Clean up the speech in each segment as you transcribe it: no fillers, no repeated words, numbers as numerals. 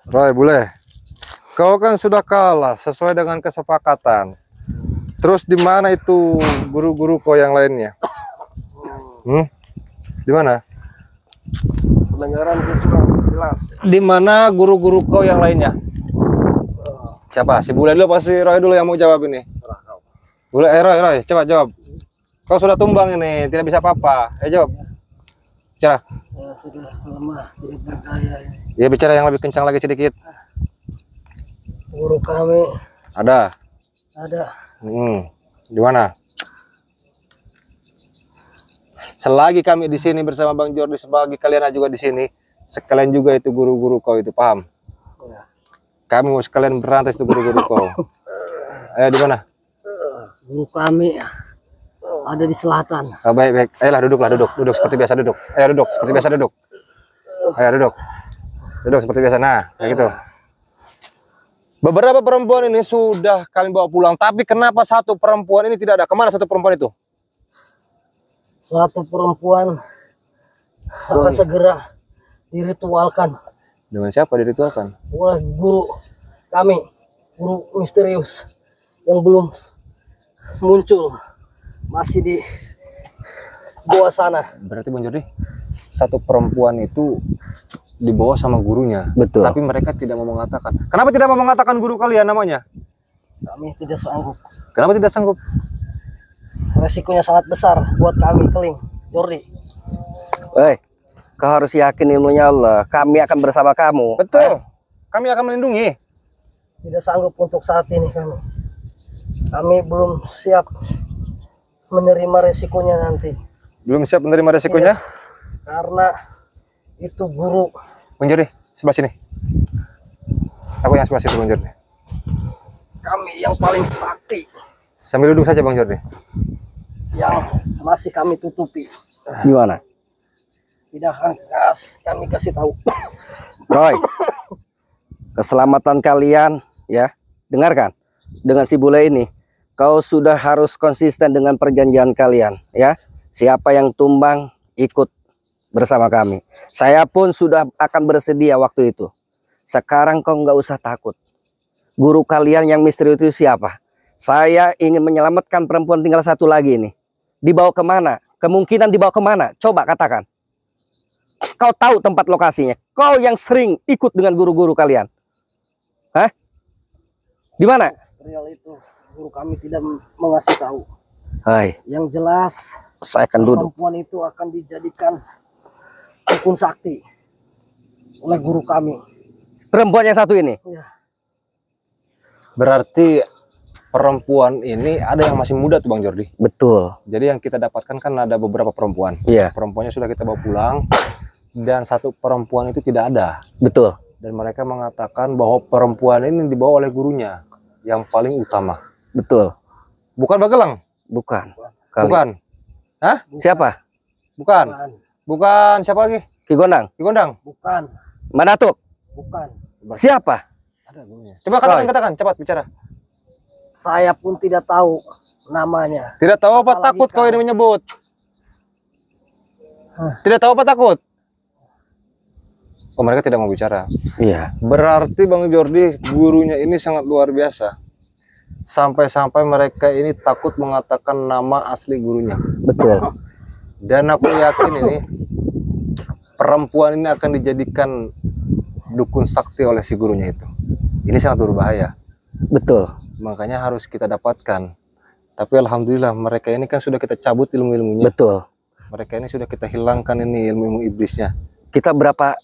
Roy, boleh. Kau kan sudah kalah sesuai dengan kesepakatan. Terus di mana itu guru-guru kau yang lainnya? Di mana? Pelanggaran kurang jelas. Di mana guru-guru kau yang lainnya? Siapa? Si Bule dulu, pasti Roy dulu yang mau jawab ini. Bule, Roy, coba jawab. Kau sudah tumbang ini, tidak bisa apa-apa. Jawab. Bicara. Sudah lama tidak berdaya ini. Ya, bicara yang lebih kencang lagi sedikit. Guru kami Ada. Di mana? Selagi kami di sini bersama Bang Jordi, sebagai kalian juga di sini, sekalian juga itu guru-guru kau itu, paham? Ya. Kami mau sekalian berantai itu guru-guru kau. Di mana? Guru kami ada di selatan. Baik. Ayolah, duduk seperti biasa, duduk. Ayo duduk seperti biasa, duduk. Ayo duduk. Duduk seperti biasa. Nah, kayak gitu. Beberapa perempuan ini sudah kami bawa pulang, tapi kenapa satu perempuan ini tidak ada? Kemana satu perempuan itu? Satu perempuan akan segera diritualkan. Dengan siapa diritualkan? Oleh guru kami, guru misterius yang belum muncul, masih di bawah sana. Berarti Bang Jordi, satu perempuan itu dibawa sama gurunya. Betul. Tapi mereka tidak mau mengatakan. Kenapa tidak mau mengatakan guru kalian namanya? Kami tidak sanggup. Kenapa tidak sanggup? Resikonya sangat besar buat kami, Keling, Jordi. Kau harus yakin ilmunya Allah. Kami akan bersama kamu. Betul. Kami akan melindungi. Tidak sanggup untuk saat ini kami. Kami belum siap menerima resikonya nanti. Belum siap menerima resikonya? Iya, karena itu guru. Bang Jordi, sebelah sini. Aku yang sebelah situ, Bang Jordi. Kami yang paling sakti. Sambil duduk saja, Bang Jordi. Yang masih kami tutupi. Gimana? Tidak akan kami kasih tahu. Roy, keselamatan kalian ya, dengarkan. Dengan si Bule ini, kau sudah harus konsisten dengan perjanjian kalian ya. Siapa yang tumbang ikut bersama kami. Saya pun sudah akan bersedia waktu itu. Sekarang kau nggak usah takut. Guru kalian yang misterius itu siapa? Saya ingin menyelamatkan perempuan tinggal satu lagi ini. Dibawa kemana? Kemungkinan dibawa kemana? Coba katakan. Kau tahu tempat lokasinya. Kau yang sering ikut dengan guru-guru kalian. Hah? Di mana? Real itu guru kami tidak mengasih tahu. Hai, Yang jelas saya akan duduk. perempuan itu akan dijadikan dukun sakti oleh guru kami. Perempuan yang satu ini. Ya. Berarti perempuan ini ada yang masih muda tuh, Bang Jordi. Betul. Jadi yang kita dapatkan kan ada beberapa perempuan. Iya. Perempuannya sudah kita bawa pulang. Dan satu perempuan itu tidak ada. Betul. Dan mereka mengatakan bahwa perempuan ini dibawa oleh gurunya yang paling utama. Betul. Bukan Bagelang? Bukan. Bukan. Hah? Siapa? Bukan. Bukan siapa lagi? Ki Gondang. Ki Gondang? Bukan. Madatuk. Bukan. Siapa? Ada gurunya. Coba katakan, cepat bicara. Saya pun tidak tahu namanya. Tidak tahu apa Apalagi takut kau ini kau. menyebut? Tidak tahu apa takut? Oh, mereka tidak mau bicara. Iya. Berarti Bang Jordi, gurunya ini sangat luar biasa. Sampai-sampai mereka ini takut mengatakan nama asli gurunya. Betul. Dan aku yakin ini perempuan ini akan dijadikan dukun sakti oleh si gurunya itu. Ini sangat berbahaya. Betul. Makanya harus kita dapatkan. Tapi alhamdulillah mereka ini kan sudah kita cabut ilmu-ilmunya. Betul. Mereka ini sudah kita hilangkan ini ilmu-ilmu iblisnya. Kita berapa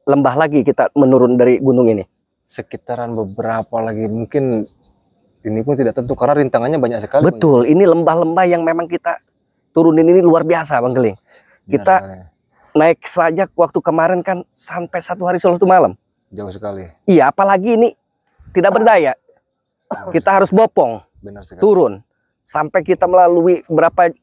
lembah lagi kita menurun dari gunung ini? Sekitaran beberapa lagi, mungkin ini pun tidak tentu karena rintangannya banyak sekali. Betul. Ini lembah-lembah yang memang kita turunin ini luar biasa, Bang Keling. Kita naik saja waktu kemarin kan sampai 1 hari 1 malam. Jauh sekali. Iya, apalagi ini tidak berdaya. Kita harus bopong, Benar sekali. turun. Sampai kita melalui berapa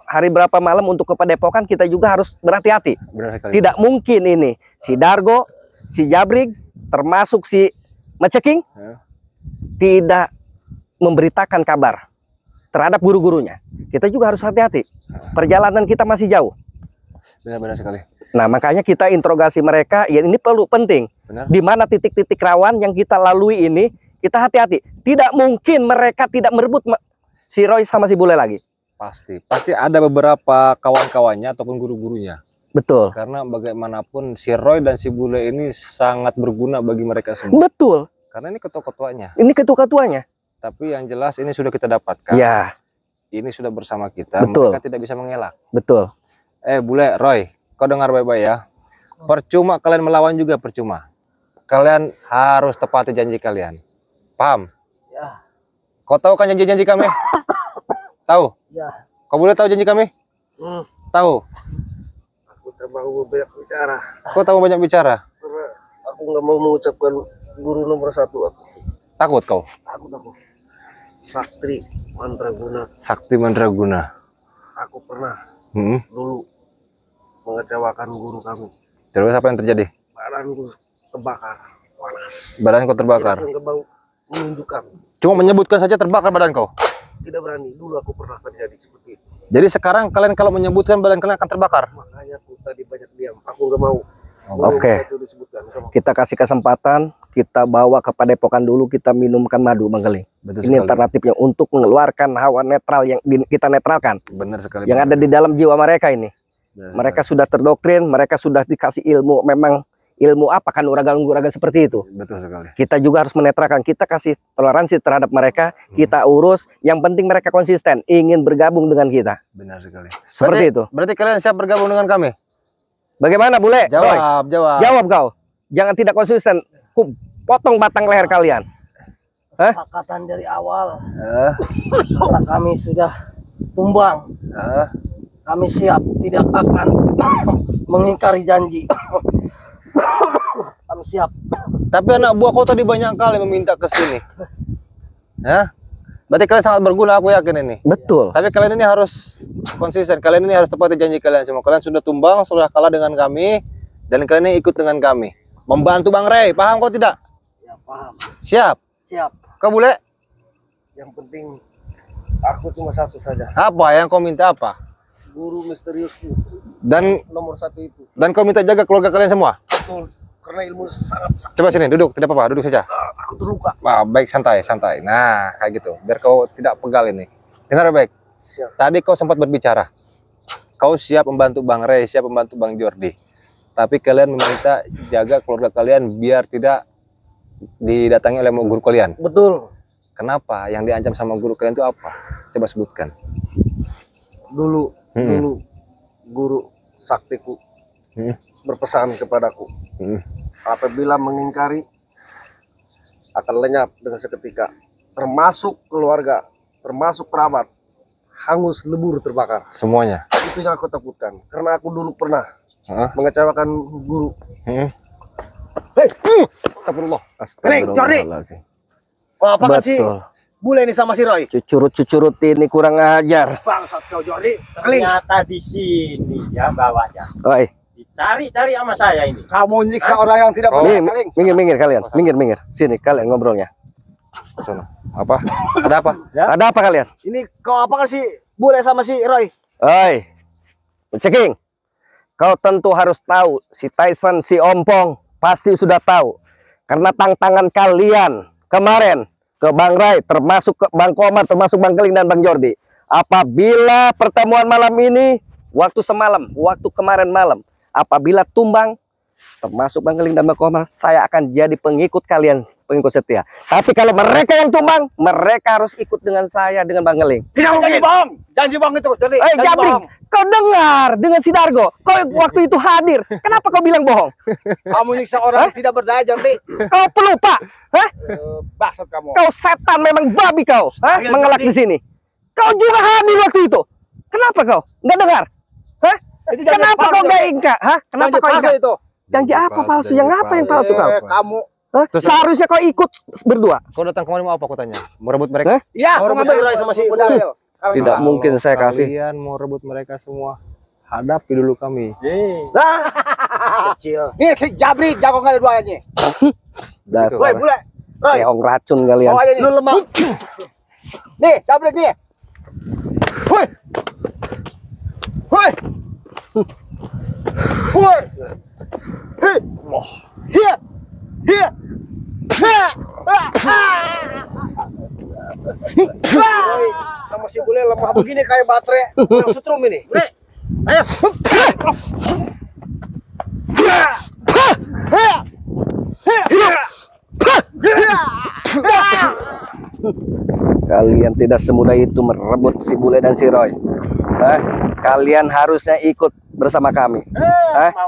hari berapa malam untuk ke Padepokan, kita juga harus berhati-hati. Benar sekali. Tidak mungkin ini si Dargo, si Jabrig, termasuk si Maceking tidak memberitakan kabar terhadap guru-gurunya. Kita juga harus hati-hati. Perjalanan kita masih jauh. Benar-benar sekali. Nah, makanya kita interogasi mereka, ya ini perlu penting. Benar. Di mana titik-titik rawan yang kita lalui ini, kita hati-hati. Tidak mungkin mereka tidak merebut si Roy sama si Bule lagi. Pasti ada beberapa kawan-kawannya ataupun guru-gurunya. Betul. Karena bagaimanapun si Roy dan si Bule ini sangat berguna bagi mereka semua. Betul. Karena ini ketua-ketuanya. Ini ketua-ketuanya. Tapi yang jelas ini sudah kita dapatkan. Ya, Ini sudah bersama kita. Betul. Mereka tidak bisa mengelak. betul. Bule, Roy, kau dengar baik-baik ya. Percuma kalian melawan juga percuma. Kalian harus tepati janji kalian. Paham? Ya. Kau tahu kan janji-janji kami? Tahu? Ya. Kau boleh tahu janji kami? Tahu? Aku terlalu banyak bicara. Kau tahu banyak bicara? Karena aku nggak mau mengucapkan guru nomor 1 aku. Takut kau? Aku takut. Sakti Mandraguna. Sakti Mandraguna. Aku pernah Hmm. dulu mengecewakan guru kamu. Terus apa yang terjadi? Badanku terbakar, panas. Badan kau terbakar. Aku nggak mau menunjukkan. Cuma menyebutkan saja terbakar badan kau. Tidak berani. Dulu aku pernah terjadi seperti itu. Jadi sekarang kalian kalau menyebutkan badan kalian akan terbakar. Makanya aku tadi banyak diam. Aku nggak mau. Oke. Itu disebutkan. Kamu. Kita kasih kesempatan, kita bawa ke padepokan dulu, kita minumkan madu, Bang Geling. Betul Ini sekali. alternatifnya untuk mengeluarkan hawa netral yang kita netralkan. Benar sekali. Yang ada di dalam jiwa mereka ini. Benar Mereka sudah terdoktrin, mereka sudah dikasih ilmu, memang ilmu apa kan uragan-uragan seperti itu. sekali. Betul sekali. Kita juga harus menetralkan, kita kasih toleransi terhadap mereka, kita urus, yang penting mereka konsisten, ingin bergabung dengan kita. Benar sekali. Seperti itu. Berarti kalian siap bergabung dengan kami? Bagaimana, Bule? Roy? Jawab. Jawab kau. Jangan tidak konsisten. Ku potong batang leher kalian. Kesepakatan dari awal. Eh, Karena kami sudah tumbang. eh. Kami siap, tidak akan mengingkari janji. Kami siap. Tapi anak buah kau tadi banyak kali meminta ke sini. Ya? Berarti kalian sangat berguna, aku yakin ini. Betul. Tapi kalian ini harus konsisten. Kalian ini harus tepati janji kalian semua. Kalian sudah tumbang, sudah kalah dengan kami, dan kalian ini ikut dengan kami. Membantu Bang Rey. Paham kau tidak? Ya paham. Siap. Siap. Kau boleh? Yang penting aku cuma satu saja. Apa yang kau minta apa? Guru misteriusku Dan nomor 1 itu. kau minta jaga keluarga kalian semua. Betul. Karena ilmu sangat sakti. Coba sini, duduk. Tidak apa-apa, duduk saja. Aku terluka. Wah, baik, santai, santai. Nah, kayak gitu. Biar kau tidak pegal ini. Dengar baik. Siap. Tadi kau sempat berbicara. Kau siap membantu Bang Rey, siap membantu Bang Jordi. Tapi kalian meminta jaga keluarga kalian biar tidak didatangi oleh guru kalian. Betul. Kenapa? Yang diancam sama guru kalian itu apa? Coba sebutkan. Dulu guru saktiku berpesan kepadaku, apabila mengingkari akan lenyap dengan seketika, termasuk keluarga, termasuk kerabat, hangus lebur terbakar. Semuanya. Itu yang aku takutkan, karena aku dulu pernah Hah? mengecewakan guru. Hei, astagfirullah. Astagfirullahaladzim. Kok apa sih Betul. bule ini sama si Roy? Cucurut-cucurut ini kurang ajar. Bangsat kau Jordi. Keling. Ternyata di sini ya bawahnya. Oi, Dicari-cari sama saya ini. Kamu nyiksa orang yang tidak Oh. benar. Keling. minggir kalian, minggir. Sini kalian ngobrolnya. Sono. Apa? Ada apa? Ada apa kalian? Ini kau apa sih bule sama si Roy? Oi, ceking. Kau tentu harus tahu, si Tyson, si Ompong pasti sudah tahu. Karena tantangan kalian kemarin ke Bang Ray, termasuk ke Bang Komar, termasuk Bang Keling dan Bang Jordi. Apabila pertemuan malam ini, waktu semalam, waktu kemarin malam, apabila tumbang, termasuk Bang Keling dan Bang Komar, saya akan jadi pengikut kalian, pengikut setia. Tapi kalau mereka yang tumbang, mereka harus ikut dengan saya, dengan Bang Keling. Tidak mungkin. Janji bang itu. Jordi. Janji Jabring, bohong. kau dengar dengan si Dargo, kau waktu itu hadir. Kenapa kau bilang bohong? Kamu nyiksa orang yang tidak berdaya Jordi. Kau pelupa, hah? Bangsat kamu. Kau setan, memang babi kau, hah? Astaga, Mengelak Jordi. di sini. Kau juga hadir waktu itu. Kenapa kau nggak dengar? Hah? Itu janji Kenapa palsu, kau nggak Jordi. ingkar? Hah? Kenapa Janji kau palsu ingkar? itu. Janji apa palsu? Yang apa yang palsu kau? Kamu. Hah? Seharusnya kau ikut berdua. Kau datang kemari mau apa? Aku tanya. Mau rebut mereka? Hah? Iya, Mau mau rebut ngambil Roy sama si Bule. Bule. Tidak Kalau mungkin saya kasih. Kalian mau rebut mereka semua. Hadapi dulu kami. Kecil. Nih si Jabri jago kali duanya. Gitu. Roy, Dasar bule. Roy, keong racun kalian. bawa aja nih. Lu lemah. Nih, Jabri nih. Woi. Woi. Woi. Hei. Hiya. Hiya. Roy, sama si bule lemah begini kayak baterai yang setrum ini. Bre, ayo. Kalian tidak semudah itu merebut si Bule dan si Roy. Kalian harusnya ikut bersama kami.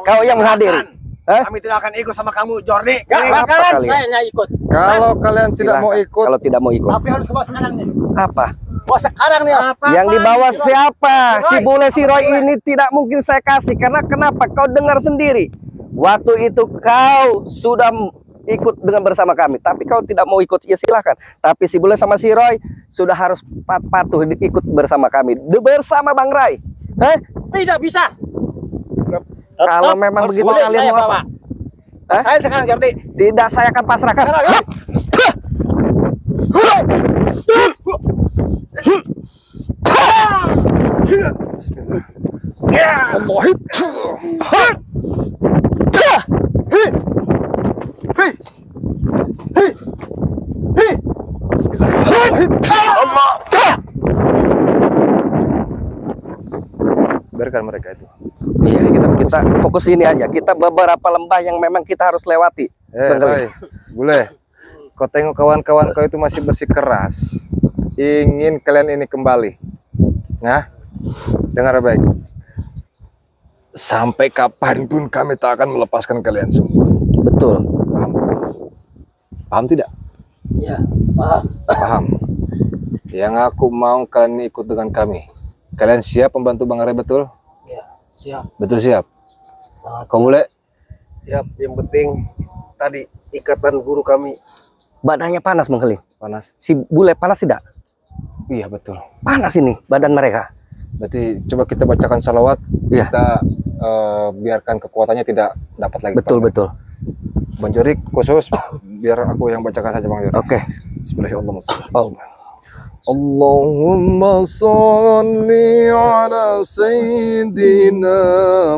Kau yang menghadiri. Kami tidak akan ikut sama kamu, Jordi. Gak Apa bakalan kalian? saya nggak ikut. Kalau kalian tidak mau Silahkan, ikut, kalau tidak mau ikut. Tapi harus ke bawah sekarang nih. Apa? Bawah sekarang nih. Apa? Yang dibawa siapa? Si Bule si Roy ini tidak mungkin saya kasih. Karena kenapa? Kau dengar sendiri. Waktu itu kau sudah ikut dengan bersama kami. Tapi kau tidak mau ikut, ya silahkan. Tapi si Bule sama si Roy sudah harus patuh ikut bersama kami. Bersama Bang Rai. Tidak bisa. Kalau memang begitu boleh kalian saya mau bawa. apa? Hah? Saya sekarang Jordi. Tidak, saya akan pasrahkan. biarkan mereka itu. Iya, kita fokus ini aja. Kita beberapa lembah yang memang kita harus lewati. Bang Gali. Roy, boleh. Kau tengok kawan-kawan kau itu masih bersikeras. Ingin kalian ini kembali. Nah, dengar baik. Sampai kapanpun kami tak akan melepaskan kalian semua. Betul. Paham? Paham tidak? Ya, paham. Paham. Yang aku mau kalian ikut dengan kami. Kalian siap membantu Bang Ray, betul? Ya, siap. Betul siap. Sangat Kau boleh? siap. Yang penting tadi ikatan guru kami. Badannya panas, Bang Gali. Panas. Si Bule panas tidak? Iya betul. Panas ini badan mereka. Berarti coba kita bacakan salawat. Iya. Kita biarkan kekuatannya tidak dapat lagi. Betul, betul. Bang Jorik khusus biar aku yang bacakan saja Bang Jorik. Oke. Bismillahirrahmanirrahim. Allahumma salli ala sayyidina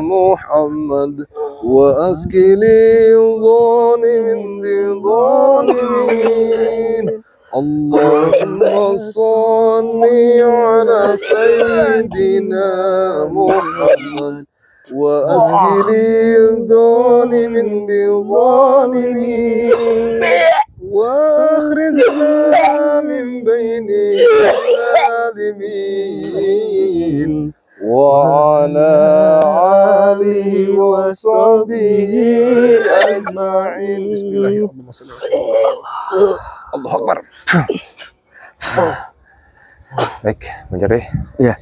Muhammad wa askili zalimin di zalimin. Allahumma salli ala sayyidina Muhammad wa askili zalimin bi zalimin. وأخرجنا من بين السالمين وعلى آله وصحبه أجمعين. بسم الله الرحمن الرحيم. الله أكبر. Baik, Mencari. Iya.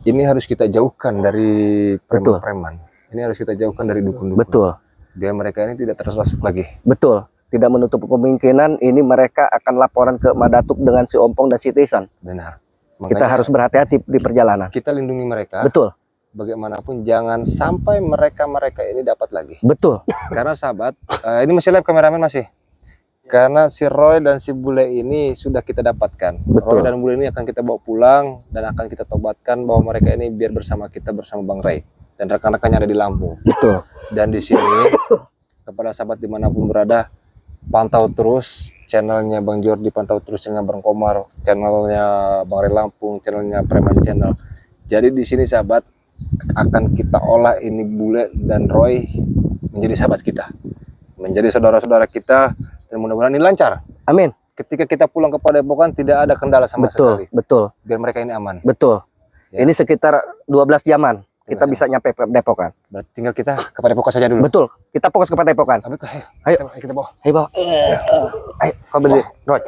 Ini harus kita jauhkan dari Betul. preman-preman. Ini harus kita jauhkan dari dukun-dukun. Betul. Biar mereka ini tidak termasuk lagi. Betul. Tidak menutup kemungkinan ini mereka akan laporan ke Madatuk dengan si Ompong dan si Tisan. Benar. Kita harus berhati-hati di perjalanan. kita lindungi mereka. Betul. Bagaimanapun jangan sampai mereka ini dapat lagi. Betul. Karena sahabat, ini masih live kameramen masih. Karena si Roy dan si Bule ini sudah kita dapatkan. Betul. Roy dan Bule ini akan kita bawa pulang dan akan kita tobatkan bahwa mereka ini biar bersama kita bersama Bang Ray dan rekan-rekannya ada di Lampung. Betul. Dan di sini kepada sahabat dimanapun berada, pantau terus channelnya Bang Jordi, pantau terus channelnya Bang Komar, channelnya Bang Ray Lampung, channelnya Preman Channel. Jadi di sini sahabat akan kita olah ini Bule dan Roy menjadi sahabat kita, menjadi saudara-saudara kita, dan mudah-mudahan ini lancar. Amin. Ketika kita pulang ke Padepokan tidak ada kendala sama Betul. sekali. Betul. Biar mereka ini aman. Betul. Ya. Ini sekitar 12 jaman kita Benar. bisa nyampe Padepokan. Berarti tinggal kita ke Padepokan saja dulu. Betul. Kita fokus ke Padepokan. Ayo, Ayo. kita bawa. Ayo bawa. Ayo, kau berdiri, Roy.